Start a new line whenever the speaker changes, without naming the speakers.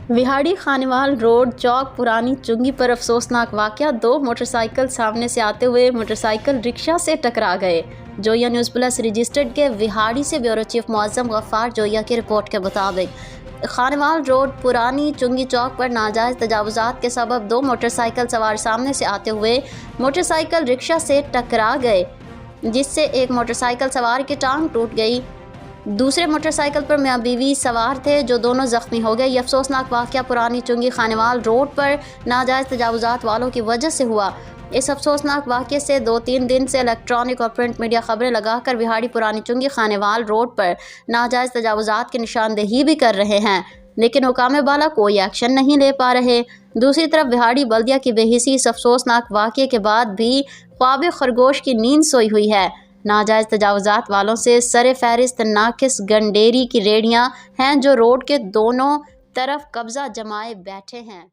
Vehari Khanewal road چوک پرانی چنگی پر افسوسناک واقعہ، 2 موٹر سائیکل سامنے سے آتے ہوئے موٹر سائیکل رکشہ سے ٹکرا گئے۔ جویا نیوز پلس رجسٹرڈ کے وہاڑی سے بیورو چیف معظم غفار جویا کی رپورٹ کے مطابق خانیوال روڈ پرانی چنگی چوک پر ناجائز تجاوزات کے سبب 2 موٹر سائیکل سوار سامنے سے آتے ہوئے موٹر سائیکل رکشہ سے ٹکرا گئے، جس سے ایک موٹر سائیکل سوار کی ٹانگ ٹوٹ گئی۔ دوسرے موٹر سائیکل پر میاں بیوی سوار تھے جو دونوں زخمی ہو گئے۔ یہ افسوسناک واقعہ پرانی چنگی خانیوال روڈ پر ناجائز تجاوزات والوں کی وجہ سے ہوا۔ اس افسوسناک واقعے سے 2-3 دن سے الیکٹرانک اور پرنٹ میڈیا خبریں لگا کر وہاڑی پرانی چنگی خانیوال روڈ پر ناجائز تجاوزات کی نشاندہی بھی کر رہے ہیں، لیکن حکام بالا کوئی ایکشن نہیں لے پا رہے۔ دوسری طرف وہاڑی بلدیہ کی بے حسی اس افسوسناک واقعے کے بعد بھی خواب خرگوش کی نیند سوئی ہوئی ہے۔ ناجائز تجاوزات والوں سے سر فہرست ناقص گنڈیری کی ریڑھیاں ہیں جو روڈ کے دونوں طرف قبضہ جمائے بیٹھے ہیں۔